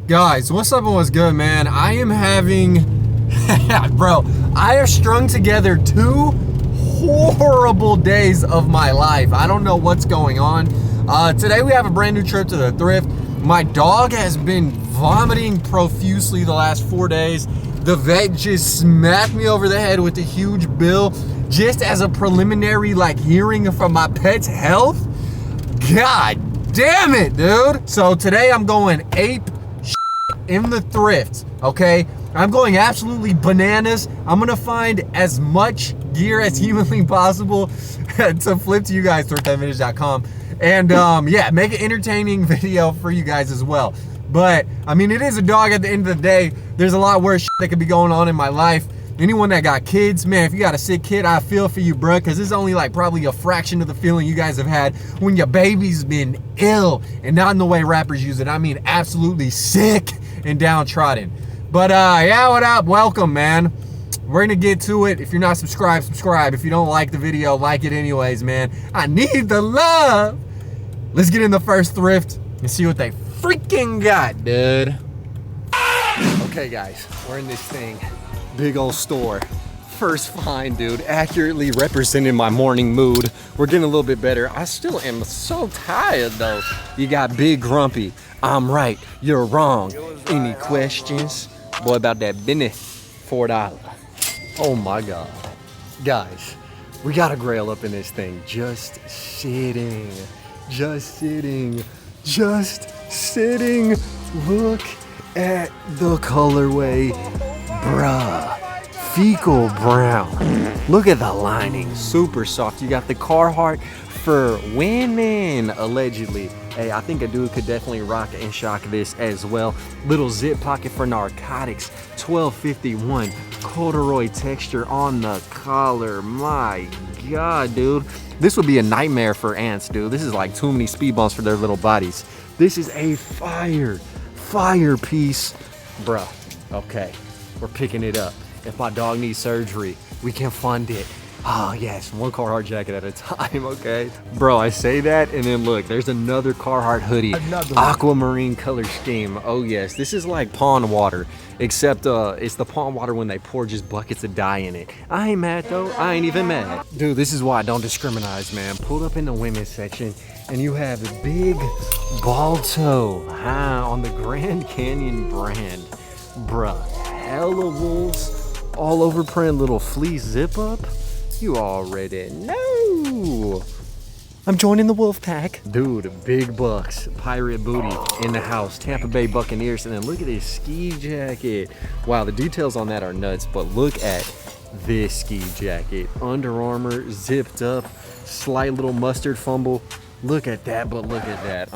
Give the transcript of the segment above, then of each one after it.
Guys, what's up and what's good, man? I am having, bro, I have strung together 2 horrible days of my life. I don't know what's going on. Today we have a brand new trip to the Thrift. My dog has been vomiting profusely the last 4 days. The vet just smacked me over the head with a huge bill just as a preliminary hearing from my pet's health. God damn it, dude. So today I'm going ape in the Thrift, okay? I'm going absolutely bananas. I'm gonna find as much gear as humanly possible to flip to you guys, thriftingvintage.com. And yeah, make an entertaining video for you guys as well. But I mean, it is a dog at the end of the day. There's a lot worse shit that could be going on in my life. Anyone that got kids, man, if you got a sick kid, I feel for you, bruh, because this is only probably a fraction of the feeling you guys have had when your baby's been ill, and not in the way rappers use it. I mean absolutely sick and downtrodden. But yeah, what up? Welcome, man. We're gonna get to it. If you're not subscribed, subscribe. If you don't like the video, like it anyways, man. I need the love. Let's get in the first Thrift and see what they freaking got, dude. Okay, guys, we're in this thing. Big old store. First find, dude. Accurately representing my morning mood. We're getting a little bit better. I still am so tired, though. You got Big Grumpy. I'm right, you're wrong. Any questions? Boy, about that business. $4. Oh my God. Guys, we got a grail up in this thing. Just sitting. Just sitting. Just sitting. Look at the colorway. Bruh. Fecal brown. Look at the lining. Super soft. You got the Carhartt for women, allegedly. Hey, I think a dude could definitely rock and shock this as well. Little zip pocket for narcotics. $12.51. Corduroy texture on the collar. My God, dude. This would be a nightmare for ants, dude. This is like too many speed bumps for their little bodies. This is a fire piece. Bruh, okay, we're picking it up. If my dog needs surgery, we can fund it. Oh yes, 1 Carhartt jacket at a time, okay? Bro, I say that, and then look, there's another Carhartt hoodie. Aquamarine color scheme. Oh yes, this is like pond water, except it's the pond water when they pour just buckets of dye in it. I ain't mad though, I ain't even mad. Dude, this is why I don't discriminate, man. Pulled up in the women's section, and you have a big ball toe on the Grand Canyon brand. Bruh, hella wolves, all over print, little fleece zip up. You already know. I'm joining the wolf pack. Dude, big bucks, pirate booty in the house, Tampa Bay Buccaneers. And then look at this ski jacket. Wow, the details on that are nuts, but look at this ski jacket. Under Armour, zipped up, slight little mustard fumble. Look at that, but look at that.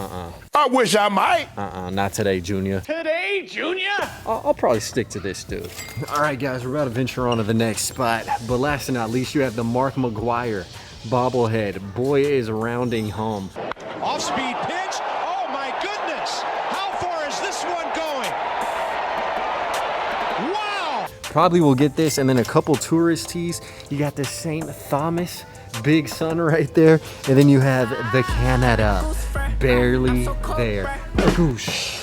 I wish I might. Not today, Junior. Today, Junior? I'll probably stick to this, dude. All right, guys, we're about to venture on to the next spot. But last and not least, you have the Mark McGuire bobblehead. Boy is rounding home. Off-speed pitch. Oh, my goodness. How far is this one going? Wow. Probably will get this, and then a couple tourist tees. You got the St. Thomas Big Sun right there, and then you have the Canada, barely there. Goosh.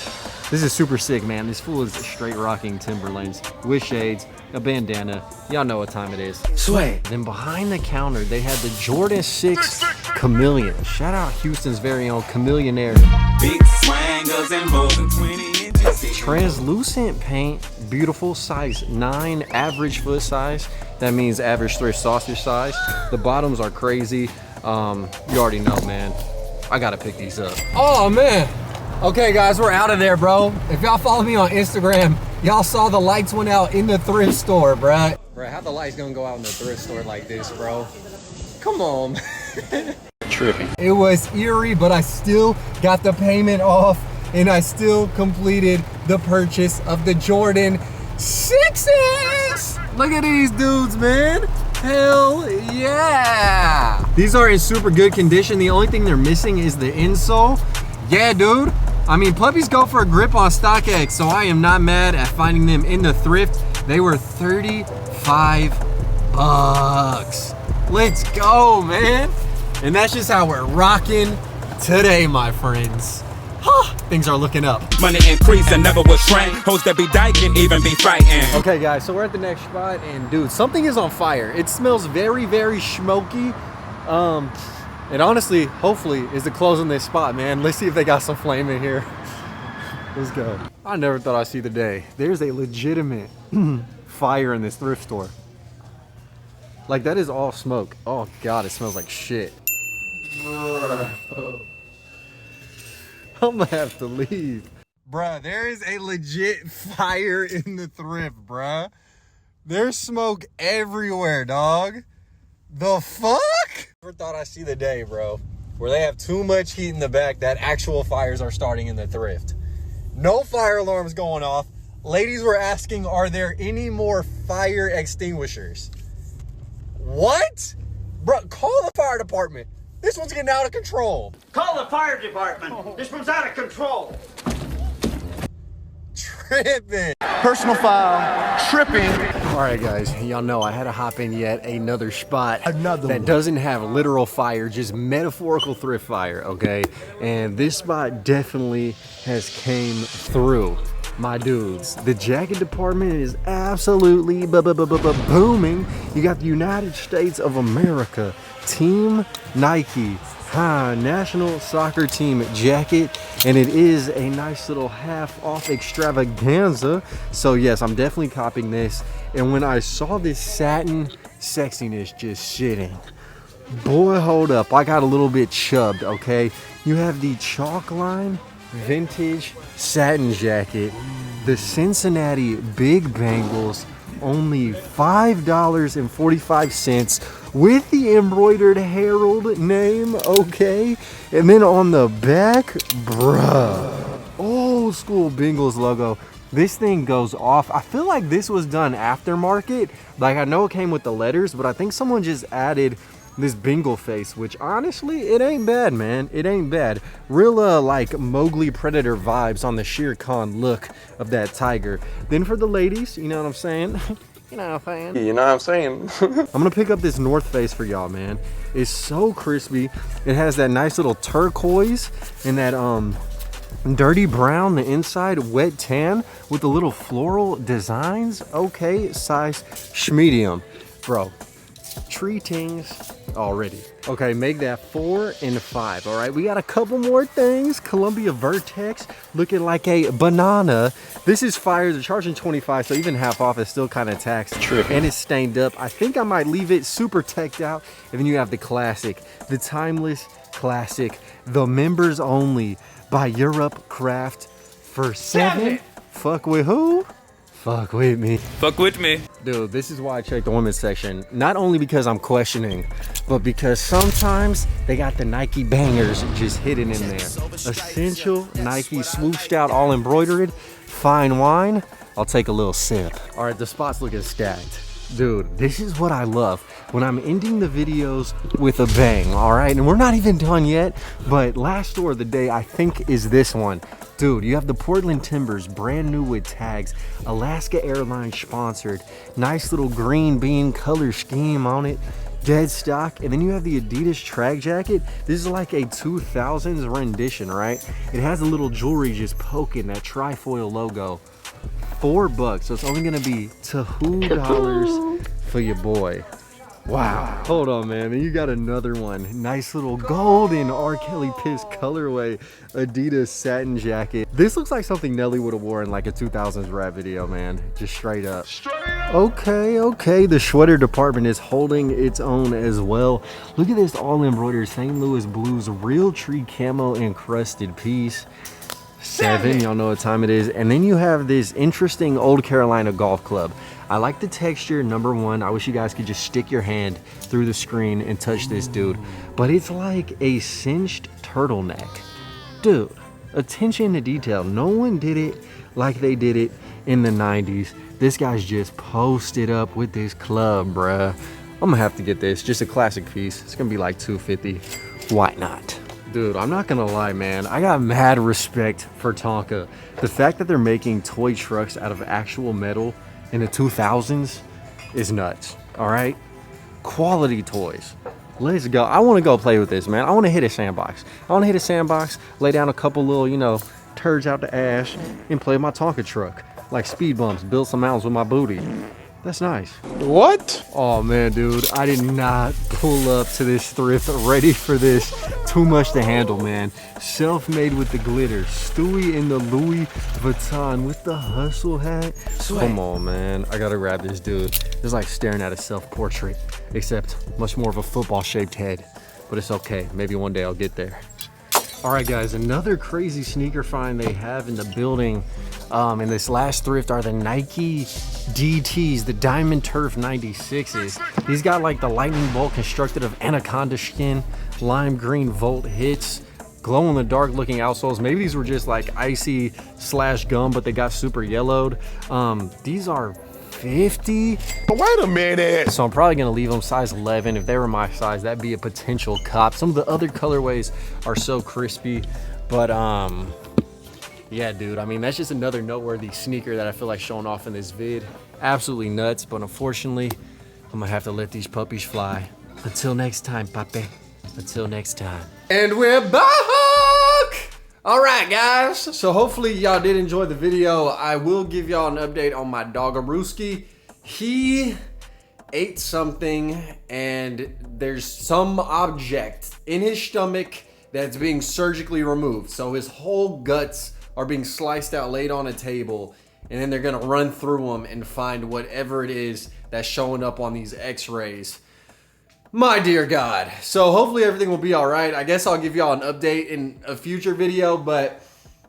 This is super sick, man. This fool is straight rocking Timberlands with shades, a bandana. Y'all know what time it is. Sway. Then behind the counter, they had the Jordan 6 Chameleon. Shout out Houston's very own Chameleonaire. Big swangers and more than 20 inches. Translucent paint, beautiful, size 9, average foot size. That means average thrift sausage size. The bottoms are crazy. You already know, man. I gotta pick these up. Oh, man. Okay, guys, we're out of there, bro. If y'all follow me on Instagram, y'all saw the lights went out in the thrift store, bruh. Bruh, how the lights gonna go out in the thrift store like this, bro? Come on. Trippy. It was eerie, but I still got the payment off, and I still completed the purchase of the Jordan 6s. Look at these dudes, man. Hell yeah. These are in super good condition. The only thing they're missing is the insole. Yeah, dude. I mean, puppies go for a grip on StockX, so I am not mad at finding them in the Thrift. They were 35 bucks. Let's go, man. And that's just how we're rocking today, my friends. Huh. things are looking up. Money increase and never will shrink. Hoes that be dyking, even be fighting. Okay guys, so we're at the next spot and dude, something is on fire. It smells very, very smoky. And honestly, hopefully, is the close on this spot, man. Let's see if they got some flame in here. Let's go. I never thought I'd see the day. There's a legitimate fire in this thrift store. Like, that is all smoke. Oh God, it smells like shit. I'm gonna have to leave. Bruh, there is a legit fire in the thrift, bruh. There's smoke everywhere, dog. The fuck? Never thought I'd see the day, bro, where they have too much heat in the back that actual fires are starting in the thrift. No fire alarms going off. Ladies were asking, are there any more fire extinguishers? What? Bro, call the fire department. This one's getting out of control. Call the fire department. This one's out of control. Tripping. Personal foul, tripping. All right, guys, y'all know I had to hop in yet another spot Another that one. doesn't have literal fire, just metaphorical thrift fire, okay? And this spot definitely has came through, my dudes. The jacket department is absolutely booming. You got the United States of America, Team Nike, national soccer team jacket, and it is a nice little half off extravaganza. So yes, I'm definitely copying this. And when I saw this satin sexiness just sitting, boy, hold up, I got a little bit chubbed. Okay, you have the chalk line vintage satin jacket, the Cincinnati Big Bangles, only $5.45 with the embroidered Herald name, okay? And then on the back, bruh, old school Bengals logo. This thing goes off. I feel like this was done aftermarket. Like, I know it came with the letters, but I think someone just added this Bengal face, which honestly, it ain't bad, man. It ain't bad. Real like Mowgli Predator vibes on the Shere Khan look of that tiger. Then for the ladies, you know what I'm saying? You know what I'm saying? You know what I'm saying? I'm gonna pick up this North Face for y'all, man. It's so crispy. It has that nice little turquoise and that dirty brown, the inside wet tan with the little floral designs. Okay, size schmedium, bro. Treatings already. Okay, make that 4 and 5. All right, we got a couple more things. Columbia Vertex looking like a banana. This is fire. They're charging 25, so even half off is still kind of taxed. True. And it's stained up. I think I might leave it super teched out. And then you have the classic, the timeless classic, the members only by Europe Craft for 7. Fuck with who? Fuck with me. Fuck with me. Dude, this is why I check the women's section. Not only because I'm questioning, but because sometimes they got the Nike bangers just hidden in there. Essential Nike swooshed out, all embroidered. Fine wine. I'll take a little sip. All right, the spot's looking stacked. Dude, this is what I love when I'm ending the videos with a bang, all right? And we're not even done yet, but last store of the day, I think, is this one. Dude, you have the Portland Timbers, brand new with tags, Alaska Airlines sponsored, nice little green bean color scheme on it, dead stock. And then you have the Adidas track jacket. This is like a 2000s rendition, right? It has a little jewelry just poking that trifoil logo. $4, so it's only gonna be $2 for your boy. Wow. Hold on, man. And you got another one. Nice little golden R. Kelly Piss colorway Adidas satin jacket. This looks like something Nelly would have worn in like a 2000s rap video, man. Just straight up. Okay. The sweater department is holding its own as well. Look at this all embroidered St. Louis Blues real tree camo encrusted piece. 7, y'all know what time it is. And then you have this interesting Old Carolina golf club. I like the texture, number one. I wish you guys could just stick your hand through the screen and touch this dude. But it's like a cinched turtleneck. Dude, attention to detail. No one did it like they did it in the 90s. This guy's just posted up with this club, bruh. I'm gonna have to get this. Just a classic piece. It's gonna be like $250. Why not? Dude, I'm not gonna lie, man. I got mad respect for Tonka. The fact that they're making toy trucks out of actual metal in the 2000s is nuts, all right? Quality toys. Let's go. I want to go play with this, man. I want to hit a sandbox. Lay down a couple little, turds out the ash and play my Tonka truck. Like speed bumps, build some mounds with my booty. That's nice. What? Oh man, dude, I did not pull up to this thrift ready for this. Too much to handle, man. Self-made with the glitter. Stewie in the Louis Vuitton with the hustle hat. Come on, man. I gotta grab this dude. It's like staring at a self-portrait, except much more of a football-shaped head. But it's okay. Maybe one day I'll get there. All right, guys, another crazy sneaker find they have in the building in this last thrift are the Nike DTs, the Diamond Turf 96s. These got like the lightning bolt constructed of anaconda skin, lime green Volt hits, glow in the dark looking outsoles. Maybe these were just like icy / gum, but they got super yellowed. These are 50. Wait a minute. So I'm probably gonna leave them size 11. If they were my size, that'd be a potential cop. Some of the other colorways are so crispy, but yeah, dude, I mean, that's just another noteworthy sneaker that I feel like showing off in this vid. Absolutely nuts, but unfortunately, I'm gonna have to let these puppies fly. Until next time, papi. Until next time. And we're back! All right, guys. So hopefully y'all did enjoy the video. I will give y'all an update on my doggarooski. He ate something and there's some object in his stomach that's being surgically removed. So his whole guts are being sliced out, laid on a table, and then they're gonna run through them and find whatever it is that's showing up on these x-rays. My dear God. So hopefully everything will be all right. I guess I'll give y'all an update in a future video, but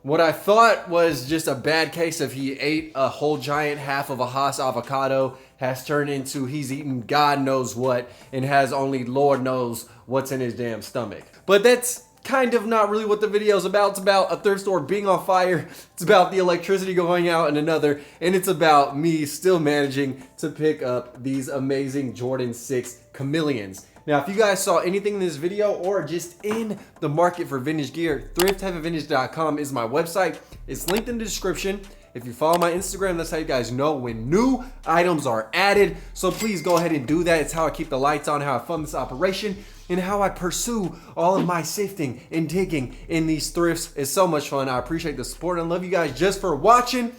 what I thought was just a bad case of he ate a whole giant half of a Haas avocado has turned into he's eaten God knows what and has only Lord knows what's in his damn stomach. But that's kind of not really what the video is about. It's about a thrift store being on fire. It's about the electricity going out in another, and it's about me still managing to pick up these amazing Jordan 6 Chameleons. Now, if you guys saw anything in this video or just in the market for vintage gear, thriftheavenvintage.com is my website. It's linked in the description. If you follow my Instagram, that's how you guys know when new items are added. So please go ahead and do that. It's how I keep the lights on, how I fund this operation, and how I pursue all of my sifting and digging in these thrifts. It's so much fun. I appreciate the support and love you guys just for watching.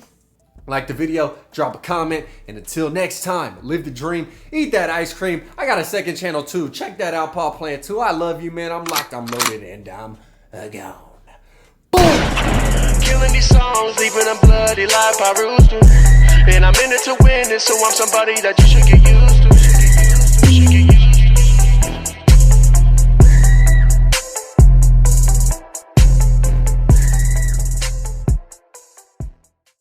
Like the video, drop a comment, and until next time, live the dream, eat that ice cream. I got a second channel too. Check that out, Paul Plant 2. I love you, man. I'm locked, I'm loaded, and I'm gone. Killing these songs, leaving a bloody life I roost to. And I'm in it to win it, so I'm somebody that you should get used to.